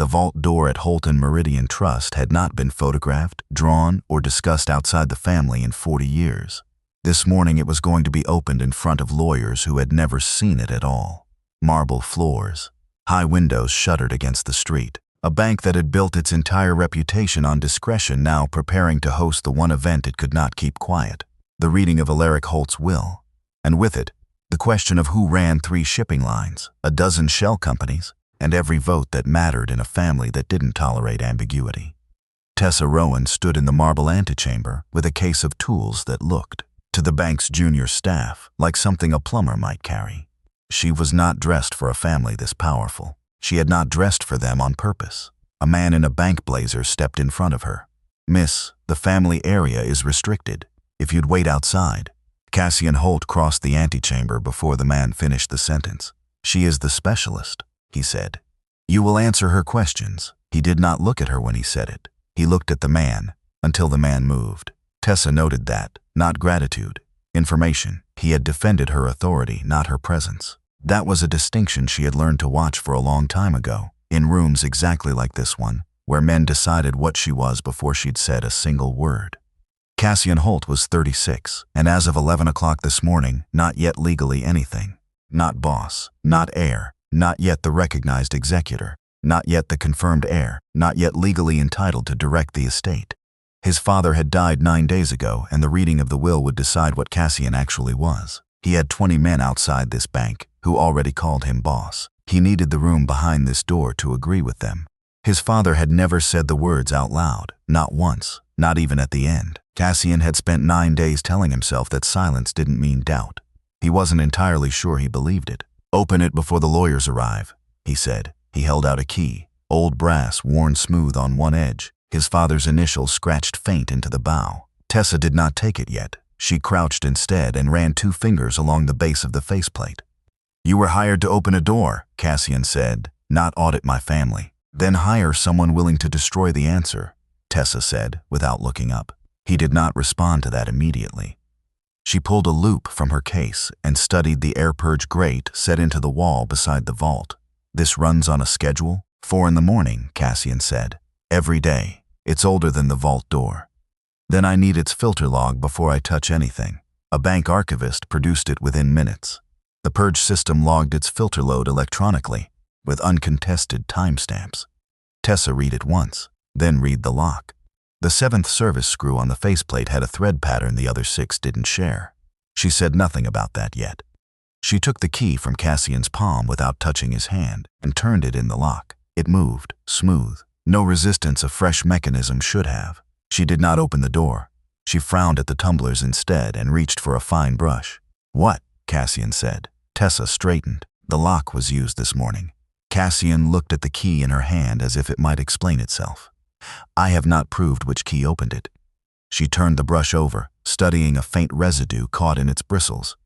The vault door at Holt and Meridian Trust had not been photographed, drawn, or discussed outside the family in 40 years. This morning it was going to be opened in front of lawyers who had never seen it at all. Marble floors, high windows shuttered against the street. A bank that had built its entire reputation on discretion now preparing to host the one event it could not keep quiet. The reading of Alaric Holt's will. And with it, the question of who ran 3 shipping lines, a dozen shell companies, and every vote that mattered in a family that didn't tolerate ambiguity. Tessa Rowan stood in the marble antechamber with a case of tools that looked, to the bank's junior staff, like something a plumber might carry. She was not dressed for a family this powerful. She had not dressed for them on purpose. A man in a bank blazer stepped in front of her. "Miss, the family area is restricted. If you'd wait outside." Cassian Holt crossed the antechamber before the man finished the sentence. "She is the specialist," he said. "You will answer her questions." He did not look at her when he said it. He looked at the man, until the man moved. Tessa noted that, not gratitude, information. He had defended her authority, not her presence. That was a distinction she had learned to watch for a long time ago, in rooms exactly like this one, where men decided what she was before she'd said a single word. Cassian Holt was 36, and as of 11 o'clock this morning, not yet legally anything. Not boss, not heir, not yet the recognized executor, not yet the confirmed heir, not yet legally entitled to direct the estate. His father had died 9 days ago, and the reading of the will would decide what Cassian actually was. He had 20 men outside this bank, who already called him boss. He needed the room behind this door to agree with them. His father had never said the words out loud, not once, not even at the end. Cassian had spent 9 days telling himself that silence didn't mean doubt. He wasn't entirely sure he believed it. "Open it before the lawyers arrive," he said. He held out a key, old brass worn smooth on one edge. His father's initials scratched faint into the bow. Tessa did not take it yet. She crouched instead and ran 2 fingers along the base of the faceplate. "You were hired to open a door," Cassian said, "not audit my family." "Then hire someone willing to destroy the answer," Tessa said, without looking up. He did not respond to that immediately. She pulled a loop from her case and studied the air purge grate set into the wall beside the vault. "This runs on a schedule?" 4 in the morning, Cassian said. "Every day. It's older than the vault door." "Then I need its filter log before I touch anything." A bank archivist produced it within minutes. The purge system logged its filter load electronically, with uncontested timestamps. Tessa read it once, then read the lock. The 7th service screw on the faceplate had a thread pattern the other 6 didn't share. She said nothing about that yet. She took the key from Cassian's palm without touching his hand and turned it in the lock. It moved, smooth. No resistance a fresh mechanism should have. She did not open the door. She frowned at the tumblers instead and reached for a fine brush. "What?" Cassian said. Tessa straightened. "The lock was used this morning." Cassian looked at the key in her hand as if it might explain itself. "I have not proved which key opened it." She turned the brush over, studying a faint residue caught in its bristles.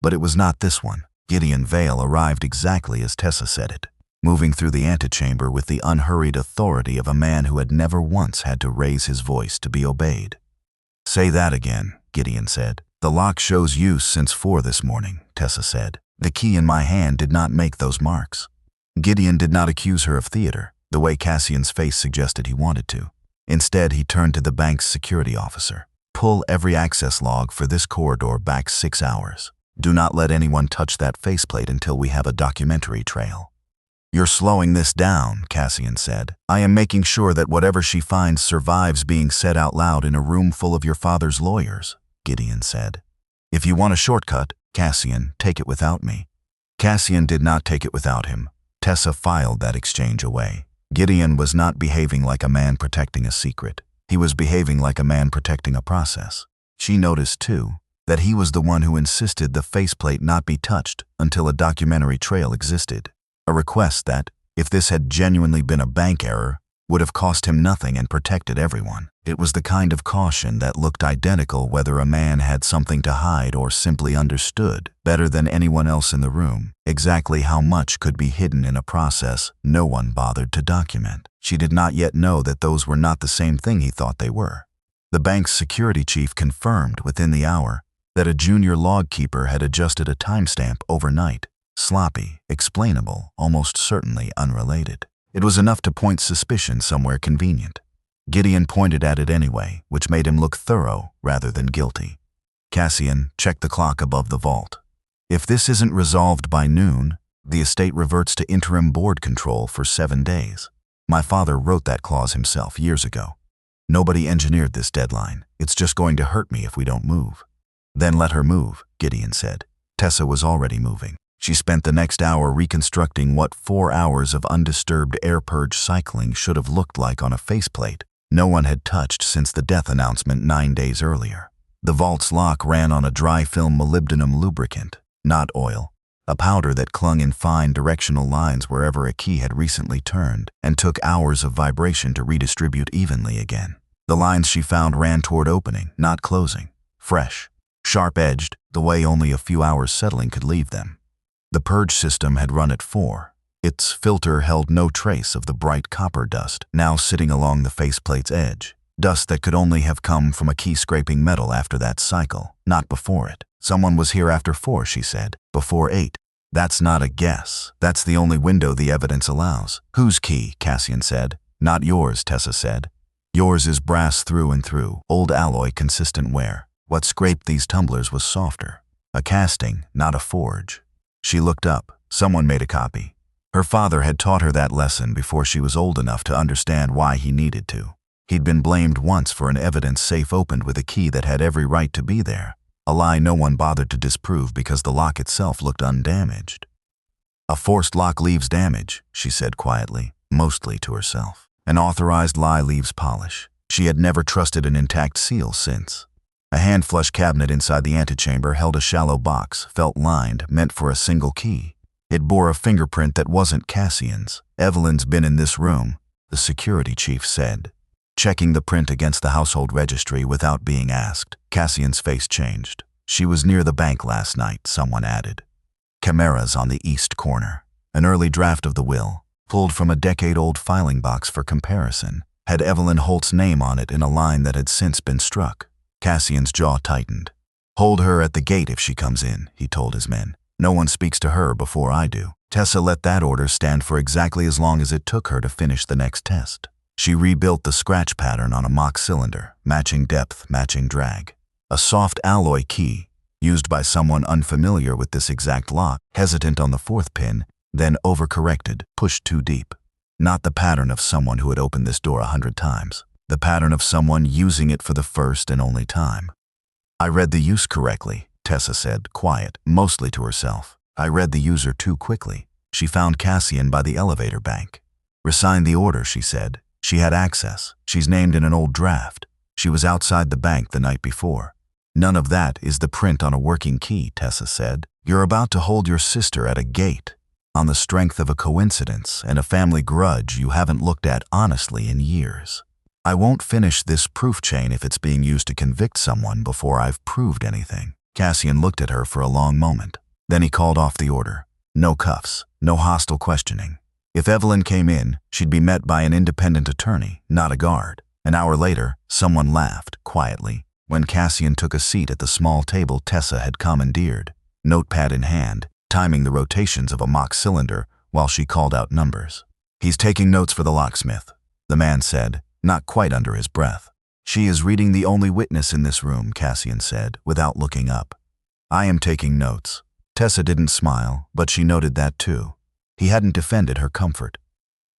But it was not this one. Gideon Vale arrived exactly as Tessa said it, moving through the antechamber with the unhurried authority of a man who had never once had to raise his voice to be obeyed. "Say that again," Gideon said. "The lock shows use since 4 this morning," Tessa said. "The key in my hand did not make those marks." Gideon did not accuse her of theater, the way Cassian's face suggested he wanted to. Instead, he turned to the bank's security officer. "Pull every access log for this corridor back 6 hours. Do not let anyone touch that faceplate until we have a documentary trail." "You're slowing this down," Cassian said. "I am making sure that whatever she finds survives being said out loud in a room full of your father's lawyers," Gideon said. "If you want a shortcut, Cassian, take it without me." Cassian did not take it without him. Tessa filed that exchange away. Gideon was not behaving like a man protecting a secret. He was behaving like a man protecting a process. She noticed, too, that he was the one who insisted the faceplate not be touched until a documentary trail existed. A request that, if this had genuinely been a bank error, would have cost him nothing and protected everyone. It was the kind of caution that looked identical whether a man had something to hide or simply understood, better than anyone else in the room, exactly how much could be hidden in a process no one bothered to document. She did not yet know that those were not the same thing he thought they were. The bank's security chief confirmed within the hour that a junior log keeper had adjusted a timestamp overnight. Sloppy, explainable, almost certainly unrelated. It was enough to point suspicion somewhere convenient. Gideon pointed at it anyway, which made him look thorough rather than guilty. Cassian, check the clock above the vault. If this isn't resolved by noon, the estate reverts to interim board control for 7 days. My father wrote that clause himself years ago. Nobody engineered this deadline. It's just going to hurt me if we don't move. Then let her move, Gideon said. Tessa was already moving. She spent the next hour reconstructing what 4 hours of undisturbed air purge cycling should have looked like on a faceplate no one had touched since the death announcement 9 days earlier. The vault's lock ran on a dry film molybdenum lubricant, not oil, a powder that clung in fine directional lines wherever a key had recently turned and took hours of vibration to redistribute evenly again. The lines she found ran toward opening, not closing, fresh, sharp-edged, the way only a few hours settling could leave them. The purge system had run at 4. Its filter held no trace of the bright copper dust now sitting along the faceplate's edge, dust that could only have come from a key scraping metal after that cycle, not before it. Someone was here after 4, she said, before 8. That's not a guess. That's the only window the evidence allows. Whose key? Cassian said. Not yours, Tessa said. Yours is brass through and through, old alloy, consistent wear. What scraped these tumblers was softer. A casting, not a forge. She looked up. Someone made a copy. Her father had taught her that lesson before she was old enough to understand why he needed to. He'd been blamed once for an evidence safe opened with a key that had every right to be there, a lie no one bothered to disprove because the lock itself looked undamaged. A forced lock leaves damage, she said quietly, mostly to herself. An authorized lie leaves polish. She had never trusted an intact seal since. A hand-flush cabinet inside the antechamber held a shallow box, felt lined, meant for a single key. It bore a fingerprint that wasn't Cassian's. Evelyn's been in this room, the security chief said. Checking the print against the household registry without being asked, Cassian's face changed. She was near the bank last night, someone added. Chimera's on the east corner. An early draft of the will, pulled from a decade-old filing box for comparison, had Evelyn Holt's name on it in a line that had since been struck. Cassian's jaw tightened. Hold her at the gate if she comes in, he told his men. No one speaks to her before I do. Tessa let that order stand for exactly as long as it took her to finish the next test. She rebuilt the scratch pattern on a mock cylinder, matching depth, matching drag. A soft alloy key, used by someone unfamiliar with this exact lock, hesitant on the 4th pin, then overcorrected, pushed too deep. Not the pattern of someone who had opened this door 100 times. The pattern of someone using it for the first and only time. I read the use correctly, Tessa said, quiet, mostly to herself. I read the user too quickly. She found Cassian by the elevator bank. Resigned the order, she said. She had access. She's named in an old draft. She was outside the bank the night before. None of that is the print on a working key, Tessa said. You're about to hold your sister at a gate, on the strength of a coincidence and a family grudge you haven't looked at honestly in years. I won't finish this proof chain if it's being used to convict someone before I've proved anything. Cassian looked at her for a long moment. Then he called off the order. No cuffs, no hostile questioning. If Evelyn came in, she'd be met by an independent attorney, not a guard. An hour later, someone laughed, quietly, when Cassian took a seat at the small table Tessa had commandeered, notepad in hand, timing the rotations of a mock cylinder while she called out numbers. He's taking notes for the locksmith, the man said, not quite under his breath. She is reading the only witness in this room, Cassian said, without looking up. I am taking notes. Tessa didn't smile, but she noted that too. He hadn't defended her comfort.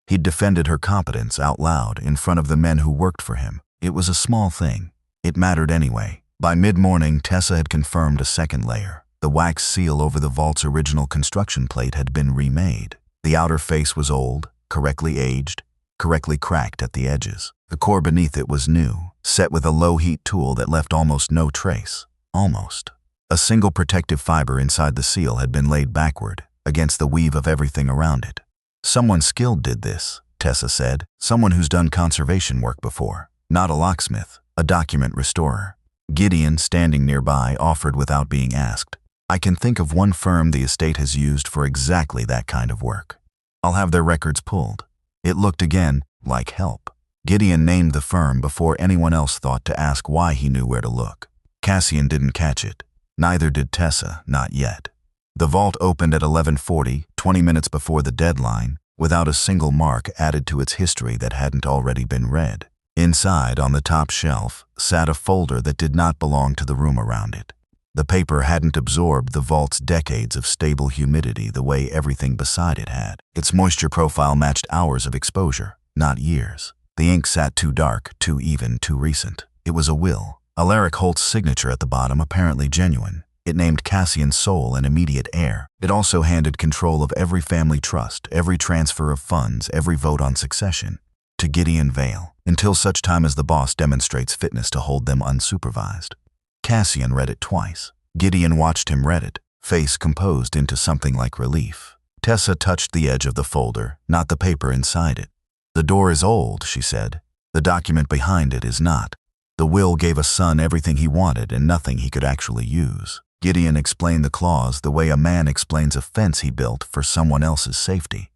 He'd defended her competence out loud in front of the men who worked for him. It was a small thing. It mattered anyway. By mid-morning, Tessa had confirmed a second layer. The wax seal over the vault's original construction plate had been remade. The outer face was old, correctly aged, correctly cracked at the edges. The core beneath it was new, set with a low-heat tool that left almost no trace. Almost. A single protective fiber inside the seal had been laid backward, against the weave of everything around it. Someone skilled did this, Tessa said. Someone who's done conservation work before. Not a locksmith, a document restorer. Gideon, standing nearby, offered without being asked. I can think of one firm the estate has used for exactly that kind of work. I'll have their records pulled. It looked again like help. Gideon named the firm before anyone else thought to ask why he knew where to look. Cassian didn't catch it. Neither did Tessa, not yet. The vault opened at 11:40, 20 minutes before the deadline, without a single mark added to its history that hadn't already been read. Inside, on the top shelf, sat a folder that did not belong to the room around it. The paper hadn't absorbed the vault's decades of stable humidity the way everything beside it had. Its moisture profile matched hours of exposure, not years. The ink sat too dark, too even, too recent. It was a will. Alaric Holt's signature at the bottom, apparently genuine. It named Cassian's sole and immediate heir. It also handed control of every family trust, every transfer of funds, every vote on succession, to Gideon Vale, until such time as the boss demonstrates fitness to hold them unsupervised. Cassian read it twice. Gideon watched him read it, face composed into something like relief. Tessa touched the edge of the folder, not the paper inside it. "The door is old," she said. "The document behind it is not. The will gave a son everything he wanted and nothing he could actually use." Gideon explained the clause the way a man explains a fence he built for someone else's safety.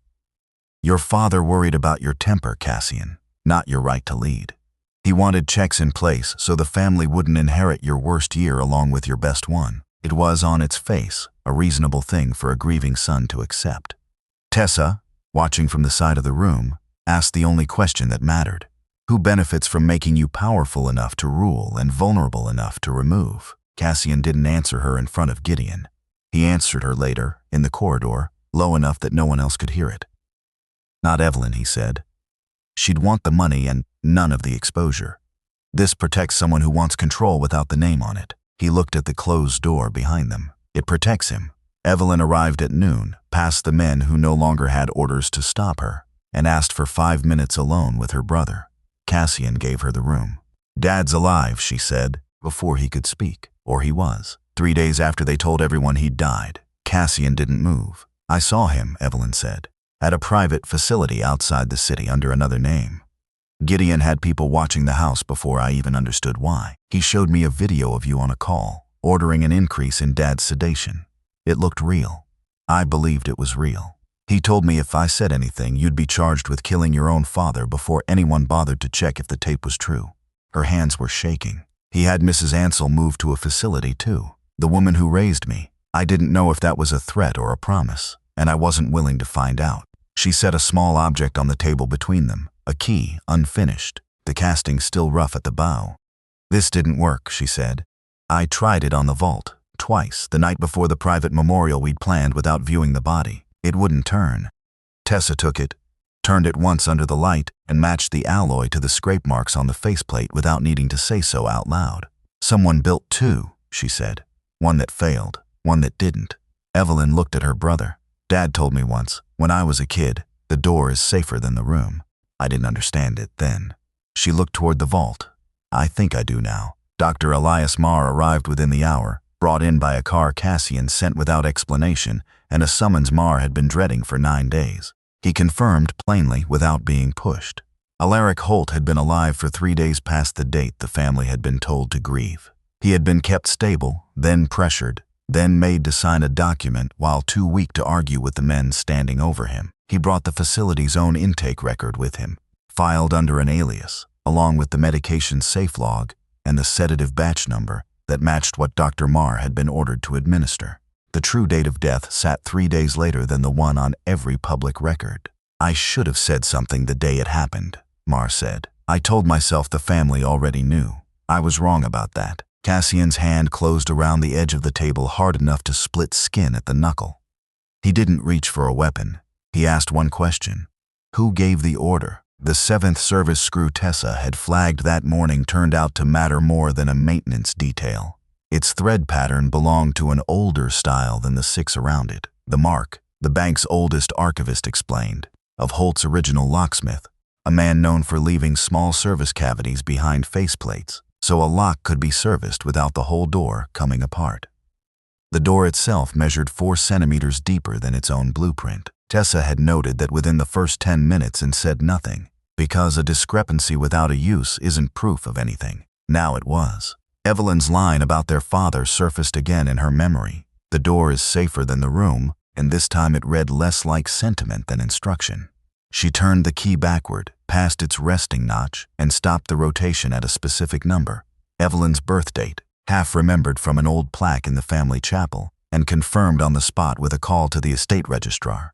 "Your father worried about your temper, Cassian, not your right to lead. He wanted checks in place so the family wouldn't inherit your worst year along with your best one." It was, on its face, a reasonable thing for a grieving son to accept. Tessa, watching from the side of the room, asked the only question that mattered. Who benefits from making you powerful enough to rule and vulnerable enough to remove? Cassian didn't answer her in front of Gideon. He answered her later, in the corridor, low enough that no one else could hear it. "Not Evelyn," he said. "She'd want the money and none of the exposure. This protects someone who wants control without the name on it." He looked at the closed door behind them. "It protects him." Evelyn arrived at noon, past the men who no longer had orders to stop her, and asked for 5 minutes alone with her brother. Cassian gave her the room. "Dad's alive," she said, before he could speak. Or he was. 3 days after they told everyone he'd died. Cassian didn't move. "I saw him," Evelyn said, "at a private facility outside the city under another name. Gideon had people watching the house before I even understood why. He showed me a video of you on a call, ordering an increase in Dad's sedation. It looked real. I believed it was real. He told me if I said anything, you'd be charged with killing your own father before anyone bothered to check if the tape was true." Her hands were shaking. "He had Mrs. Ansell moved to a facility too. The woman who raised me. I didn't know if that was a threat or a promise, and I wasn't willing to find out." She set a small object on the table between them, a key, unfinished, the casting still rough at the bow. "This didn't work," she said. "I tried it on the vault, twice, the night before the private memorial we'd planned without viewing the body. It wouldn't turn." Tessa took it, turned it once under the light, and matched the alloy to the scrape marks on the faceplate without needing to say so out loud. "Someone built two," she said. "One that failed, one that didn't." Evelyn looked at her brother. "Dad told me once, when I was a kid, the door is safer than the room. I didn't understand it then." She looked toward the vault. "I think I do now." Dr. Elias Marr arrived within the hour, brought in by a car Cassian sent without explanation, and a summons Marr had been dreading for 9 days. He confirmed plainly without being pushed. Alaric Holt had been alive for 3 days past the date the family had been told to grieve. He had been kept stable, then pressured, then made to sign a document while too weak to argue with the men standing over him. He brought the facility's own intake record with him, filed under an alias, along with the medication safe log and the sedative batch number that matched what Dr. Marr had been ordered to administer. The true date of death sat 3 days later than the one on every public record. "I should have said something the day it happened," Marr said. "I told myself the family already knew. I was wrong about that." Cassian's hand closed around the edge of the table hard enough to split skin at the knuckle. He didn't reach for a weapon. He asked one question. Who gave the order? The 7th service screw Tessa had flagged that morning turned out to matter more than a maintenance detail. Its thread pattern belonged to an older style than the 6 around it. The mark, the bank's oldest archivist explained, of Holt's original locksmith, a man known for leaving small service cavities behind faceplates, so a lock could be serviced without the whole door coming apart. The door itself measured 4 centimeters deeper than its own blueprint. Tessa had noted that within the first 10 minutes and said nothing, because a discrepancy without a use isn't proof of anything. Now it was. Evelyn's line about their father surfaced again in her memory. The door is safer than the room, and this time it read less like sentiment than instruction. She turned the key backward, past its resting notch, and stopped the rotation at a specific number. Evelyn's birth date, half remembered from an old plaque in the family chapel, and confirmed on the spot with a call to the estate registrar.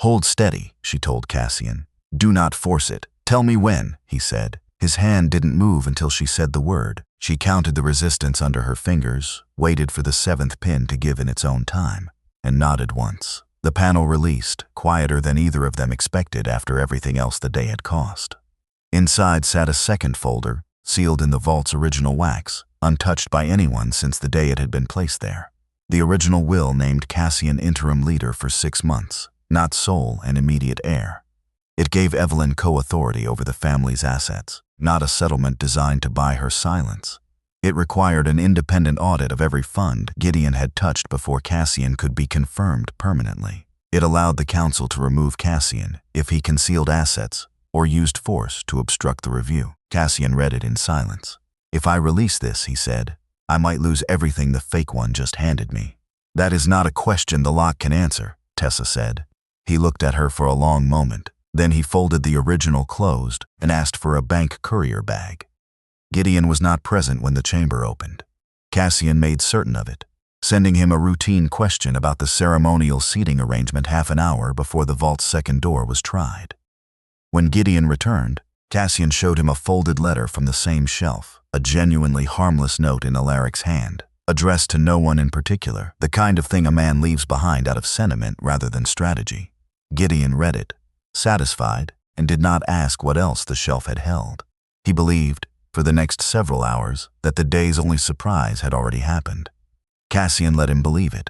Hold steady, she told Cassian. Do not force it. Tell me when, he said. His hand didn't move until she said the word. She counted the resistance under her fingers, waited for the 7th pin to give in its own time, and nodded once. The panel released, quieter than either of them expected after everything else the day had cost. Inside sat a second folder, sealed in the vault's original wax, untouched by anyone since the day it had been placed there. The original will named Cassian interim leader for 6 months, not sole and immediate heir. It gave Evelyn co-authority over the family's assets, not a settlement designed to buy her silence. It required an independent audit of every fund Gideon had touched before Cassian could be confirmed permanently. It allowed the council to remove Cassian if he concealed assets or used force to obstruct the review. Cassian read it in silence. If I release this, he said, I might lose everything the fake one just handed me. That is not a question the lock can answer, Tessa said. He looked at her for a long moment. Then he folded the original closed and asked for a bank courier bag. Gideon was not present when the chamber opened. Cassian made certain of it, sending him a routine question about the ceremonial seating arrangement half an hour before the vault's second door was tried. When Gideon returned, Cassian showed him a folded letter from the same shelf, a genuinely harmless note in Alaric's hand, addressed to no one in particular, the kind of thing a man leaves behind out of sentiment rather than strategy. Gideon read it, satisfied, and did not ask what else the shelf had held. He believed, for the next several hours, that the day's only surprise had already happened. Cassian let him believe it.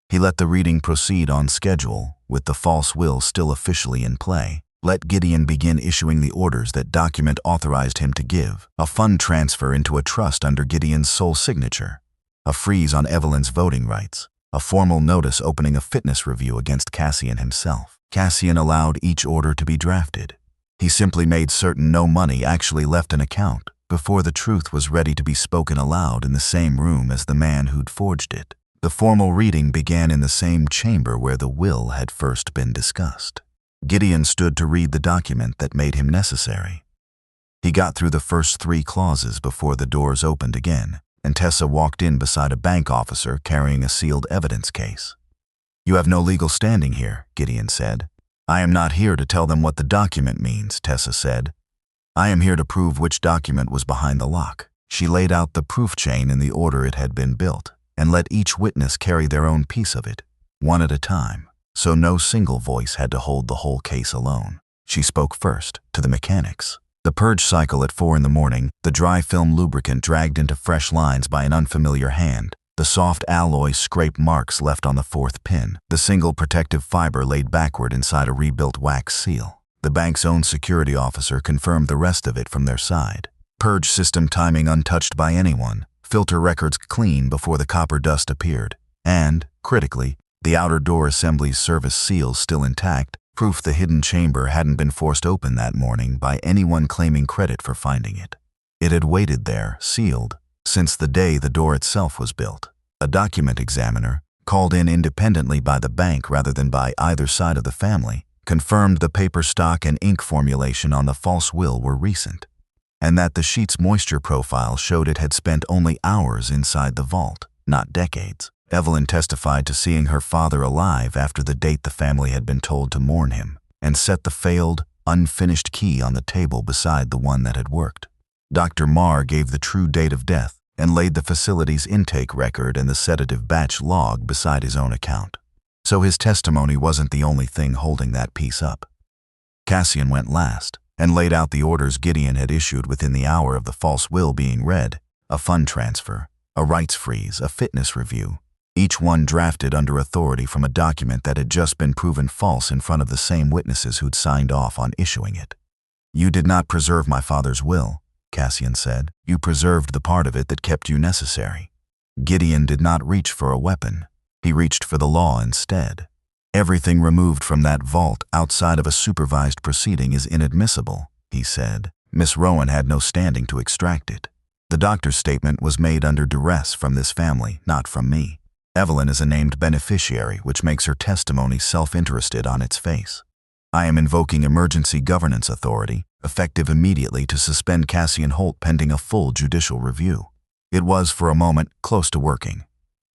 He let the reading proceed on schedule, with the false will still officially in play. Let Gideon begin issuing the orders that document authorized him to give, a fund transfer into a trust under Gideon's sole signature, a freeze on Evelyn's voting rights, a formal notice opening a fitness review against Cassian himself. Cassian allowed each order to be drafted. He simply made certain no money actually left an account before the truth was ready to be spoken aloud in the same room as the man who'd forged it. The formal reading began in the same chamber where the will had first been discussed. Gideon stood to read the document that made him necessary. He got through the first 3 clauses before the doors opened again, and Tessa walked in beside a bank officer carrying a sealed evidence case. You have no legal standing here, Gideon said. I am not here to tell them what the document means, Tessa said. I am here to prove which document was behind the lock. She laid out the proof chain in the order it had been built, and let each witness carry their own piece of it, one at a time, so no single voice had to hold the whole case alone. She spoke first, to the mechanics. The purge cycle at 4 in the morning, the dry film lubricant dragged into fresh lines by an unfamiliar hand, the soft alloy scrape marks left on the 4th pin, the single protective fiber laid backward inside a rebuilt wax seal. The bank's own security officer confirmed the rest of it from their side. Purge system timing untouched by anyone, filter records clean before the copper dust appeared, and, critically, the outer door assembly's service seals still intact, proof the hidden chamber hadn't been forced open that morning by anyone claiming credit for finding it. It had waited there, sealed, since the day the door itself was built. A document examiner, called in independently by the bank rather than by either side of the family, confirmed the paper stock and ink formulation on the false will were recent, and that the sheet's moisture profile showed it had spent only hours inside the vault, not decades. Evelyn testified to seeing her father alive after the date the family had been told to mourn him, and set the failed, unfinished key on the table beside the one that had worked. Dr. Marr gave the true date of death and laid the facility's intake record and the sedative batch log beside his own account. So his testimony wasn't the only thing holding that piece up. Cassian went last and laid out the orders Gideon had issued within the hour of the false will being read, a fund transfer, a rights freeze, a fitness review, each one drafted under authority from a document that had just been proven false in front of the same witnesses who'd signed off on issuing it. You did not preserve my father's will, Cassian said. You preserved the part of it that kept you necessary. Gideon did not reach for a weapon. He reached for the law instead. Everything removed from that vault outside of a supervised proceeding is inadmissible, he said. Miss Rowan had no standing to extract it. The doctor's statement was made under duress from this family, not from me. Evelyn is a named beneficiary, which makes her testimony self-interested on its face. I am invoking emergency governance authority, effective immediately, to suspend Cassian Holt pending a full judicial review. It was, for a moment, close to working.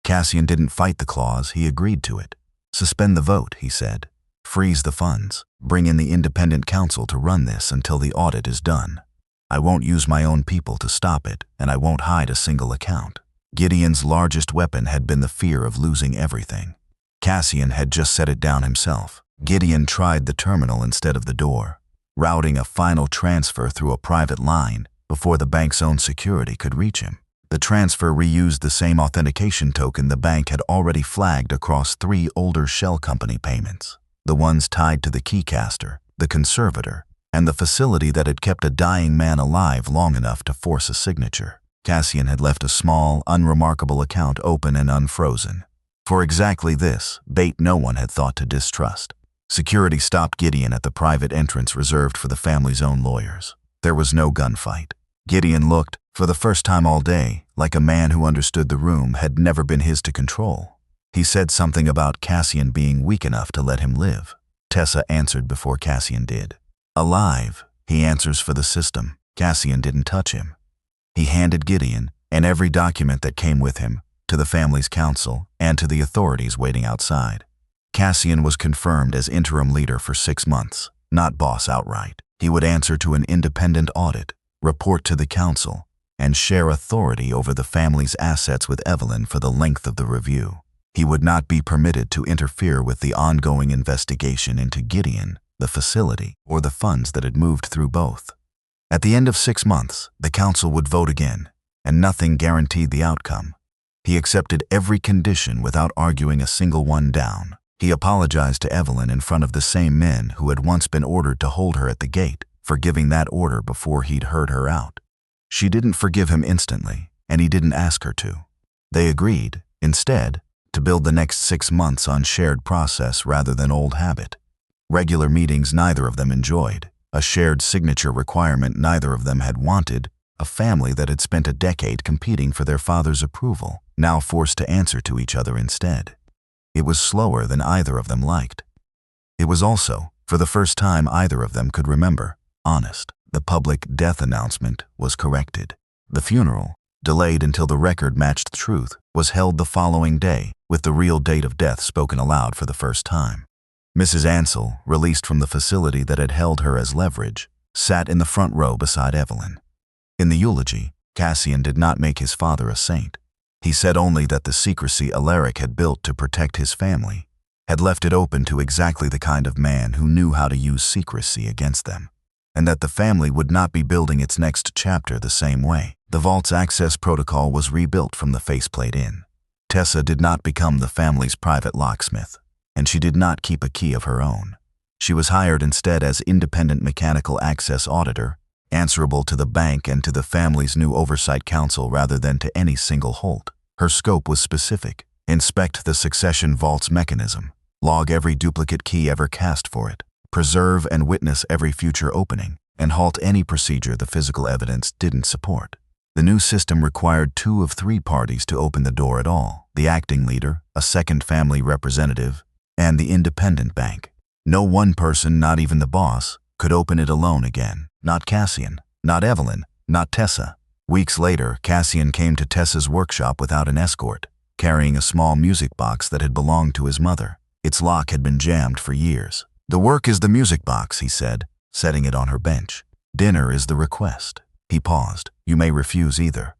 Cassian didn't fight the clause, he agreed to it. Suspend the vote, he said. Freeze the funds. Bring in the independent counsel to run this until the audit is done. I won't use my own people to stop it, and I won't hide a single account. Gideon's largest weapon had been the fear of losing everything. Cassian had just set it down himself. Gideon tried the terminal instead of the door, routing a final transfer through a private line before the bank's own security could reach him. The transfer reused the same authentication token the bank had already flagged across 3 older shell company payments, the ones tied to the keycaster, the conservator, and the facility that had kept a dying man alive long enough to force a signature. Cassian had left a small, unremarkable account open and unfrozen. For exactly this, bait no one had thought to distrust. Security stopped Gideon at the private entrance reserved for the family's own lawyers. There was no gunfight. Gideon looked, for the first time all day, like a man who understood the room had never been his to control. He said something about Cassian being weak enough to let him live. Tessa answered before Cassian did. Alive, he answers for the system. Cassian didn't touch him. He handed Gideon, and every document that came with him, to the family's counsel and to the authorities waiting outside. Cassian was confirmed as interim leader for 6 months, not boss outright. He would answer to an independent audit, report to the council, and share authority over the family's assets with Evelyn for the length of the review. He would not be permitted to interfere with the ongoing investigation into Gideon, the facility, or the funds that had moved through both. At the end of 6 months, the council would vote again, and nothing guaranteed the outcome. He accepted every condition without arguing a single one down. He apologized to Evelyn in front of the same men who had once been ordered to hold her at the gate for giving that order before he'd heard her out. She didn't forgive him instantly, and he didn't ask her to. They agreed, instead, to build the next 6 months on shared process rather than old habit. Regular meetings neither of them enjoyed, a shared signature requirement neither of them had wanted, a family that had spent a decade competing for their father's approval, now forced to answer to each other instead. It was slower than either of them liked. It was also, for the first time either of them could remember, honest. The public death announcement was corrected. The funeral, delayed until the record matched the truth, was held the following day, with the real date of death spoken aloud for the first time. Mrs. Ansell, released from the facility that had held her as leverage, sat in the front row beside Evelyn. In the eulogy, Cassian did not make his father a saint. He said only that the secrecy Alaric had built to protect his family had left it open to exactly the kind of man who knew how to use secrecy against them, and that the family would not be building its next chapter the same way. The vault's access protocol was rebuilt from the faceplate in. Tessa did not become the family's private locksmith, and she did not keep a key of her own. She was hired instead as independent mechanical access auditor, answerable to the bank and to the family's new oversight council rather than to any single Holt. Her scope was specific: inspect the succession vault's mechanism, log every duplicate key ever cast for it, preserve and witness every future opening, and halt any procedure the physical evidence didn't support. The new system required 2 of 3 parties to open the door at all: the acting leader, a second family representative, and the independent bank. No one person, not even the boss, could open it alone again. Not Cassian, not Evelyn, not Tessa. Weeks later, Cassian came to Tessa's workshop without an escort, carrying a small music box that had belonged to his mother. Its lock had been jammed for years. "The work is the music box," he said, setting it on her bench. "Dinner is the request." He paused. "You may refuse either."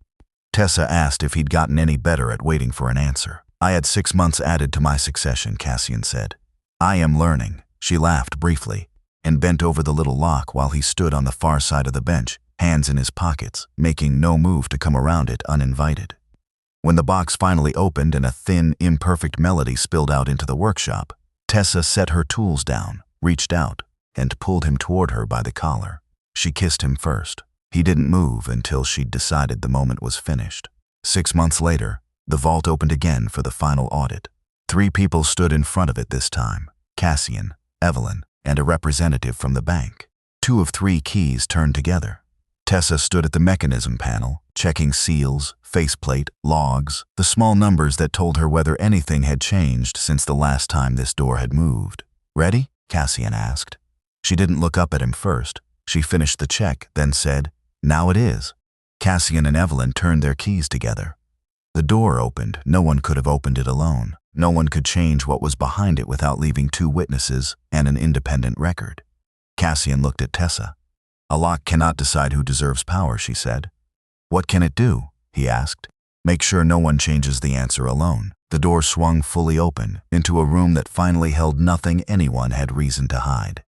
Tessa asked if he'd gotten any better at waiting for an answer. "I had 6 months added to my succession," Cassian said. "I am learning." She laughed briefly and bent over the little lock while he stood on the far side of the bench, hands in his pockets, making no move to come around it uninvited. When the box finally opened and a thin, imperfect melody spilled out into the workshop, Tessa set her tools down, reached out, and pulled him toward her by the collar. She kissed him first. He didn't move until she'd decided the moment was finished. 6 months later, the vault opened again for the final audit. 3 people stood in front of it this time: Cassian, Evelyn, and a representative from the bank. 2 of 3 keys turned together. Tessa stood at the mechanism panel, checking seals, faceplate, logs, the small numbers that told her whether anything had changed since the last time this door had moved. "Ready?" Cassian asked. She didn't look up at him first. She finished the check, then said, "Now it is." Cassian and Evelyn turned their keys together. The door opened. No one could have opened it alone. No one could change what was behind it without leaving 2 witnesses and an independent record. Cassian looked at Tessa. "A lock cannot decide who deserves power," she said. "What can it do?" he asked. "Make sure no one changes the answer alone." The door swung fully open into a room that finally held nothing anyone had reason to hide.